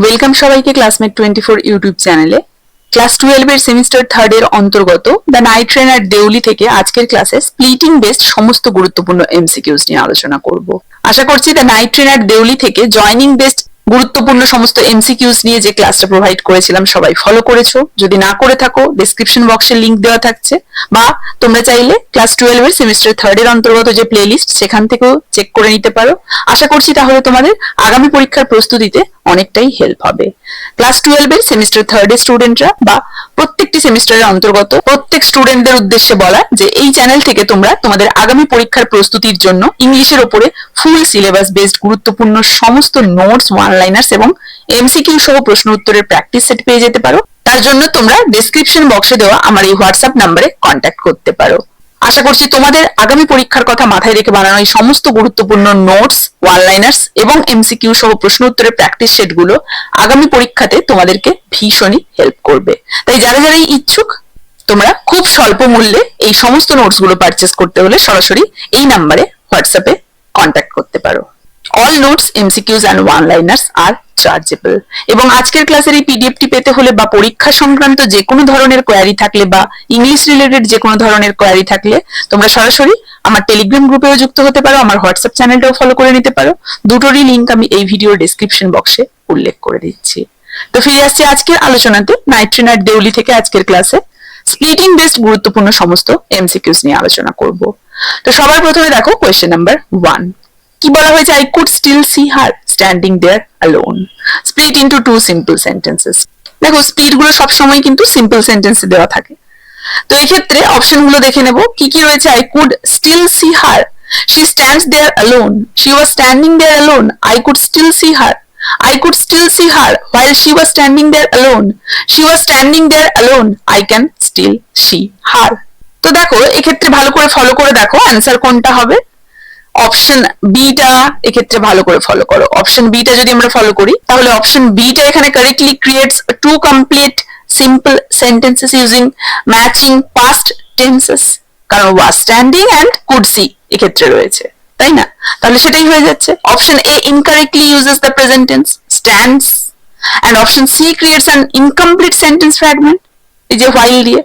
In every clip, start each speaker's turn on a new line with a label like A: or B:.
A: Welcome সবাইকে classmate 24 YouTube চ্যানেলে। Class 12 এর সেমিস্টার 3 এর অন্তর্গত দ্য নাইট ট্রেন এট দেউলি থেকে আজকের ক্লাসে স্প্লিটিং বেসড সমস্ত গুরুত্বপূর্ণ এমসিকিউস নিয়ে আলোচনা করব। আশা করছি দ্য নাইট ট্রেন এট দেউলি থেকে জয়নিং বেসড গুরুত্বপূর্ণ সমস্ত এমসিকিউস নিয়ে যে ক্লাসটা প্রোভাইড করেছিলাম সবাই ফলো করেছো। যদি না করে থাকো ডেসক্রিপশন বক্সে লিংক দেওয়া থাকছে, বা তোমরা চাইলে ক্লাস 12 এর সেমিস্টার 3 এর অন্তর্গত যে প্লেলিস্ট সেখান থেকেও চেক করে নিতে পারো। আশা করছি তাহলে তোমাদের আগামী পরীক্ষার প্রস্তুতিতে অনেকটাই হেল্প হবে। ক্লাস 12 এর সেমিস্টার 3 এর স্টুডেন্টরা বা প্রত্যেকটি সেমিস্টারের অন্তর্গত প্রত্যেক স্টুডেন্টদের উদ্দেশ্যে বলা যে এই চ্যানেল থেকে তোমরা তোমাদের আগামী পরীক্ষার প্রস্তুতির জন্য ইংলিশের উপরে ফুল সিলেবাস বেসড গুরুত্বপূর্ণ সমস্ত নোটস, ওয়ান লাইনার্স এবং এমসিকিউ সহ প্রশ্ন উত্তরের প্র্যাকটিস সেট পেয়ে যেতে পারো। তার জন্য তোমরা ডেসক্রিপশন বক্সে দেওয়া আমার এই হোয়াটসঅ্যাপ নম্বরে কন্ট্যাক্ট করতে পারো। আশা করছি তোমাদের আগামী পরীক্ষার কথা মাথায় রেখে বানানো এই সমস্ত গুরুত্বপূর্ণ নোটস, ওয়ান লাইনার্স এবং এমসিকিউ সহ প্রশ্ন উত্তরের প্র্যাকটিস সেটগুলো আগামী পরীক্ষাতে তোমাদেরকে ভীষণই হেল্প করবে। তাই যারা যারা ইচ্ছুক তোমরা খুব স্বল্প মূল্যে এই সমস্ত নোটস গুলো পারচেস করতে হলে সরাসরি এই নাম্বারে হোয়াটসঅ্যাপে কন্ট্যাক্ট করতে পারো। All notes, MCQs and one liners আর চার্জেবল। এবং আজকের ক্লাসের এই পিডিএফটি পেতে হলে বা পরীক্ষা সংক্রান্ত যে কোনো ধরনের কোয়ারি থাকলে বা ইংলিশ রিলেটেড যে কোনো ধরনের কোয়ারি থাকলে তোমরা সরাসরি আমার টেলিগ্রাম গ্রুপেও যুক্ত হতে পারো, আমার হোয়াটসঅ্যাপ চ্যানেলটাও ফলো করে নিতে পারো। দুটোরই লিংক আমি এই ভিডিওর ডেসক্রিপশন বক্সে উল্লেখ করে দিচ্ছি। তো ফিরে আসছি আজকের আলোচনাতে। নাইট ট্রেন এট দেউলি থেকে আজকের ক্লাসে স্প্লিটিং বেসড গুরুত্বপূর্ণ সমস্ত এমসিকিউস নিয়ে আলোচনা করব। তো সবার প্রথমে দেখো কোয়েশ্চেন নাম্বার 1। কি বলা হয়েছে? I could still see her standing there alone. Split into two simple sentences. দেখো স্প্লিট গুলো সবসময় কিন্তু সিম্পল সেন্টেন্সে দেওয়া থাকে। তো এই ক্ষেত্রে অপশন গুলো দেখে নেব কি কি রয়েছে। I could still see her, she stands there alone, she was standing there alone, I could still see her, I could still see her while she was standing there alone. She was standing there alone. I can still see her. তো দেখো এক্ষেত্রে ভালো করে follow করে দেখো answer কোনটা হবে। Option beta এক্ষেত্রে ভালো করে ফলো করো। অপশন বিটা যদি আমরা ফলো করি তাহলে অপশন বিটা এখানে correctly creates to complete simple sentences using matching past tenses, কারণ was standing and could see এক্ষেত্রে রয়েছে, তাই না? তাহলে সেটাই হয়ে যাচ্ছে। Option A incorrectly uses the present tense stands, and option C creates an incomplete sentence fragment এই যে হোয়াইল দিয়ে,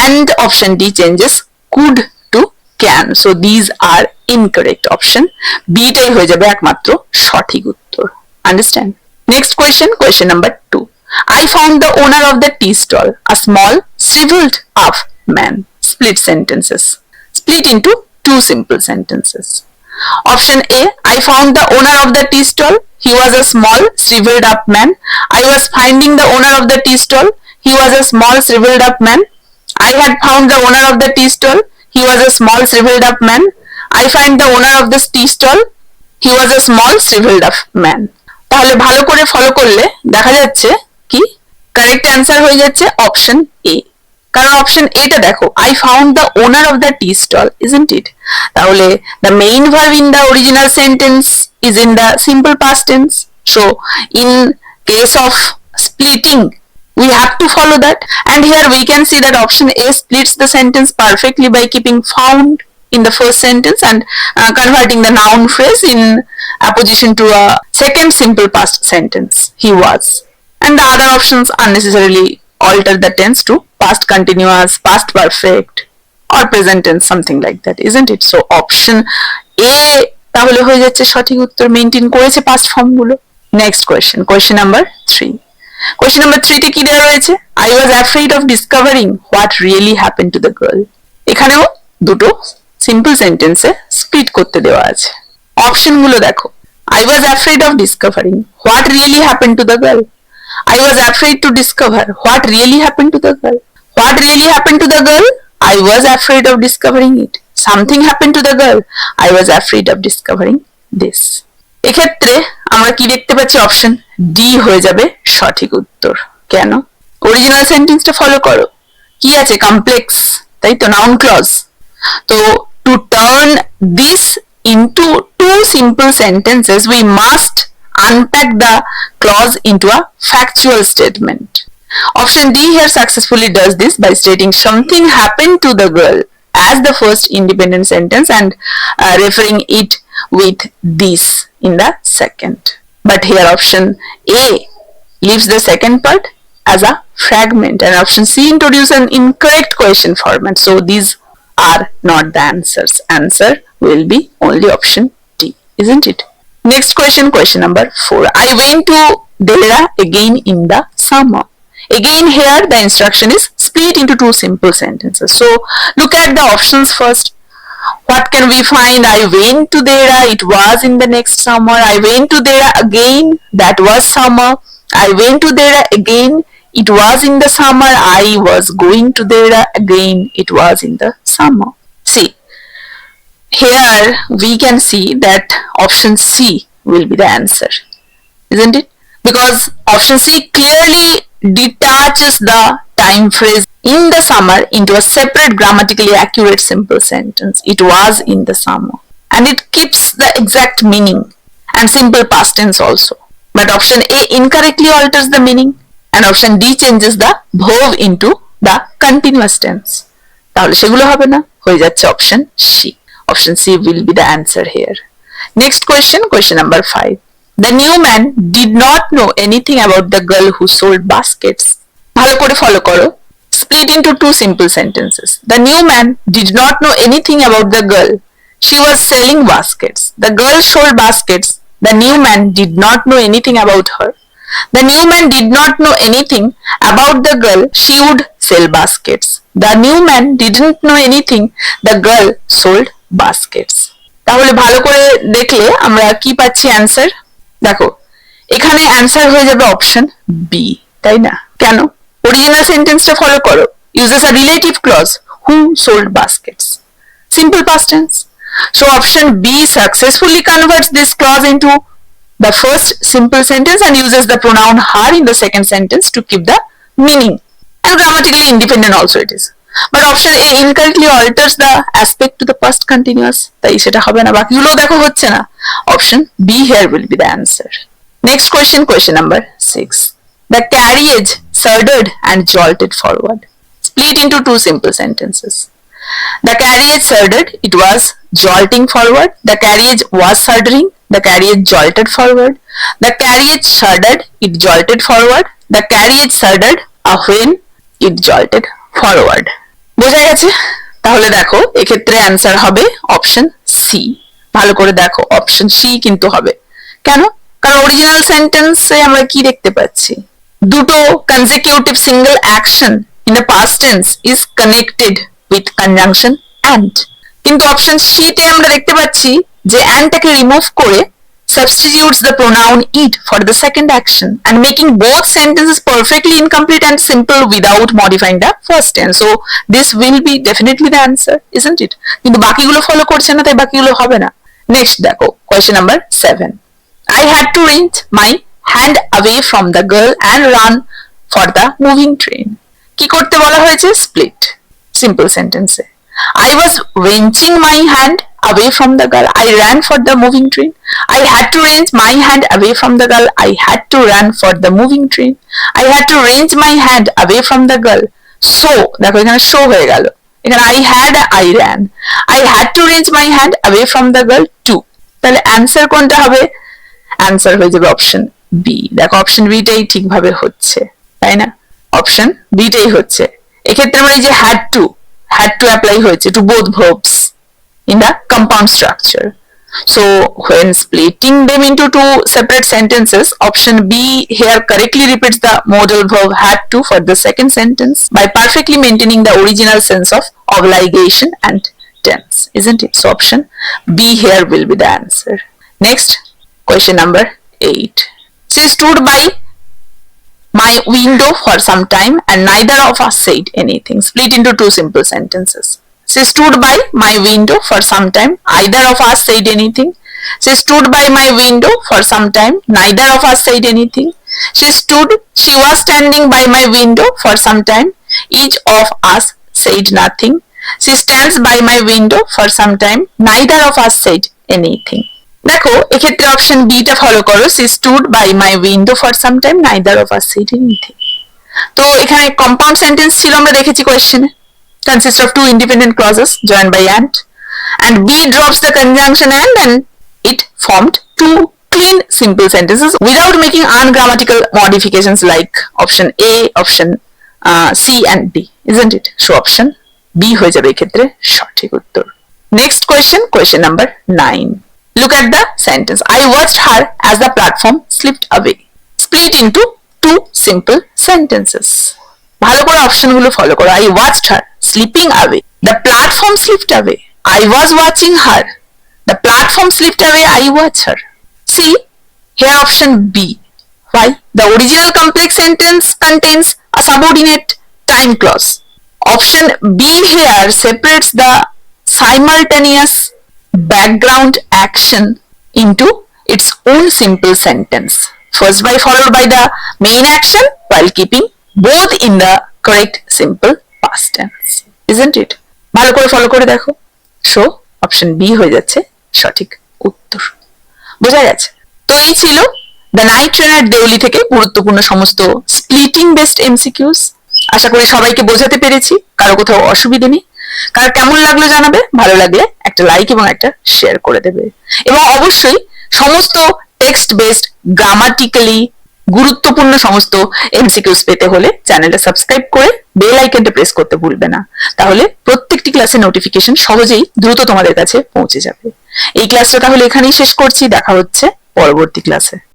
A: and option D changes could to can. So these are incorrect. Option B টাই হয়ে যাবে একমাত্র সঠিক উত্তর। Understand? Next question, question number 2। I found the owner of the tea stall, a small, shriveled up man. Split sentences. Split into two simple sentences. Option A, I found the owner of the tea stall. He was a small, shriveled up man. I was finding the owner of the tea stall. He was a small, shriveled up man. I had found the owner of the tea stall. He was a small, shriveled up man. I find the owner of this tea stall. He was a small, shriveled up man. তাহলে ভালো করে follow করলে দেখা যাচ্ছে কি correct answer হয়ে যাচ্ছে option এ। কারণ অপশন এটা দেখো, I found the owner of the tea stall, isn't it? তাহলে the main verb in the original sentence is in the simple past tense. So in case of splitting we have to follow that, and here we can see that option A splits the sentence perfectly by keeping found in the first sentence and converting the noun phrase in opposition to a second simple past sentence, he was, and the other options unnecessarily alter the tense to past continuous, past perfect or present tense, something like that, isn't it? So option A তাহলে হয়ে যাচ্ছে সঠিক উত্তর, maintain করেছে past form গুলো। Next question, question number 3। Question number 3 তে কি দেওয়া রয়েছে? I was afraid of discovering what really happened to the girl. এখানেও দুটো সিম্পল সেন্টেন্সে স্প্লিট করতে দেওয়া আছে। অপশন গুলো দেখো, I was afraid of discovering what really happened to the girl. I was afraid to discover what really happened to the girl. What really happened to the girl? I was afraid of discovering it. Something happened to the girl. I was afraid of discovering this. এক্ষেত্রে আমরা কি দেখতে পাচ্ছি? Option D হয়ে যাবে সঠিক উত্তর। কেন? অরিজিনাল সেন্টেন্সটা ফলো করো। কি আছে? কমপ্লেক্স, তাই তো, নাউন ক্লজ। তো to turn this into two simple sentences we must unpack the clause into a factual statement. Option D here successfully does this by stating something happened to the girl as the first independent sentence and referring it with this in the second. But here option A leaves the second part as a fragment, and option C introduces an incorrect question format. So these are not the answers. Answer will be only option D, isn't it? Next question, question number 4. I went to Dera again in the summer. Again here the instruction is split into two simple sentences. So look at the options first. What can we find? I went to Dera, it was in the next summer. I went to Dera again, that was summer. I went to Dera again, it was in the summer. I was going to Dera again, it was in the summer. See, here we can see that option C will be the answer, isn't it? Because option C clearly detaches the time phrase in the summer into a separate grammatically accurate simple sentence. It was in the summer. And it keeps the exact meaning and simple past tense also. But option A incorrectly alters the meaning, and option D changes the verb into the continuous tense. তাহলে সেগুলো হবে না, হয়ে যাচ্ছে option C. Option C will be the answer here. Next question, question number 5. The new man did not know anything about the girl who sold baskets. ভালো করে follow করো. Split into two simple sentences. The new man did not know anything about the girl. She was selling baskets. The girl sold baskets. The new man did not know anything about her. The new man did not know anything about the girl. She would sell baskets. The new man didn't know anything. The girl sold baskets. তাহলে ভালো করে দেখলে আমরা কি পাচ্ছি answer? দেখো, এখানে answer হয়ে যাবে অপশন বি, তাই না? কেন? অরিজিনাল সেন্টেন্সটা ফলো করো. Uses a relative clause. Who sold baskets? Simple past tense. So option B successfully converts this clause into the first simple sentence and uses the pronoun her in the second sentence to keep the meaning. And grammatically independent also it is. But option A incorrectly alters the aspect to the past continuous. তাই সেটা হবে না, বাকিগুলো দেখো হচ্ছে না. Option B here will be the answer. Next question, question number 6. The carriage surged and jolted forward. Split into two simple sentences. The carriage surged, it was jolting forward. The carriage was surging, the carriage jolted forward. The carriage surged, it jolted forward. The carriage surged when it jolted forward. বোঝা গেছে? তাহলে দেখো এক্ষেত্রে answer হবে option C. ভালো করে দেখো, option C কিন্তু হবে। কেন? কারণ অরিজিনাল সেন্টেন্সে আমরা কি দেখতে পাচ্ছি? দুটো consecutive single action in the past tense is connected with conjunction and. কিন্তু অপশন সি তে আমরা দেখতে পাচ্ছি যে and-টাকে রিমুভ করে substitutes the pronoun it for the second action and making both sentences perfectly incomplete and simple without modifying the first tense. So this will be definitely the answer, isn't it? কিন্তু বাকিগুলো follow করছে না, তাই বাকিগুলো হবে না। Next দেখো, question number 7. I had to wrench my hand away from the girl and run for the moving train. কি করতে বলা হয়েছে? Split. Simple sentence. I was wrenching my hand away from the girl. I ran for the moving train. I had to wrench my hand away from the girl. I had to run for the moving train. I had to wrench my hand away from the girl. So, দেখো এখানে show হয়ে গেল। এখানে I had, I ran. I had to wrench my hand away from the girl too. তাহলে answer কোনটা হবে? Answer হয়ে যাবে অপশন বি। দেখো অপশন বিটাই ঠিকভাবে হচ্ছে, তাই না? অপশন বিটাই হচ্ছে। এক্ষেত্রে আমরা এই যে had to apply হয়েছে to both verbs in the compound structure. So when splitting them into two separate sentences, option B here correctly repeats the modal verb had to for the second sentence by perfectly maintaining the original sense of obligation and tense, isn't it? So option B here will be the answer. Next, question number 8. She stood by my window for some time and neither of us said anything. Split into two simple sentences. She stood by my window for some time. Either of us said anything. She stood by my window for some time. Neither of us said anything. She was standing by my window for some time. Each of us said nothing. She stands by my window for some time. Neither of us said anything. দেখো এক্ষেত্রে option B টা follow করো। She stood by my window for some time. Neither of us said anything. তো এখানে compound sentence ছিল, আমরা দেখেছি কোয়েশ্চেনে। Consists of two independent clauses joined by and B drops the conjunction and it formed two clean simple sentences without making ungrammatical modifications like option A, option C and D, isn't it? So option B হয়ে যাবে এক্ষেত্রে সঠিক উত্তর। Next question, question number 9. Look at the sentence. I watched her as the platform slipped away. Split into two simple sentences. ভালো করে অপশনগুলো follow করো। I watched her slipping away. The platform slipped away. I was watching her. The platform slipped away. I watched her. See, here option B. Why? The original complex sentence contains a subordinate time clause. Option B here separates the simultaneous background action into its own simple sentence. First by followed by the main action while keeping both in the correct simple past tense. Isn't it? ভালো করে follow করে দেখো। So option B হয়ে যাচ্ছে সঠিক উত্তর। বোঝা গেছে? তো এই ছিল দ্য নাইট ট্রেন এট দেউলি থেকে গুরুত্বপূর্ণ সমস্ত স্প্লিটিং বেসড এমসিকিউস। আশা করি সবাইকে বোঝাতে পেরেছি, কারো কোথাও অসুবিধে নেই। কার কেমন লাগলো জানাবে, ভালো লাগলে একটা লাইক এবং একটা শেয়ার করে দেবে। এবং অবশ্যই সমস্ত টেক্সট বেসড গ্রামাটিক্যালি গুরুত্বপূর্ণ সমস্ত এমসিকিউস পেতে হলে চ্যানেলটা সাবস্ক্রাইব করে বেল আইকনটা প্রেস করতে ভুলবে না। তাহলে প্রত্যেকটি ক্লাসের নোটিফিকেশন সহজেই দ্রুত তোমাদের কাছে পৌঁছে যাবে। এই ক্লাসটা তাহলে এখানেই শেষ করছি, দেখা হচ্ছে পরবর্তী ক্লাসে।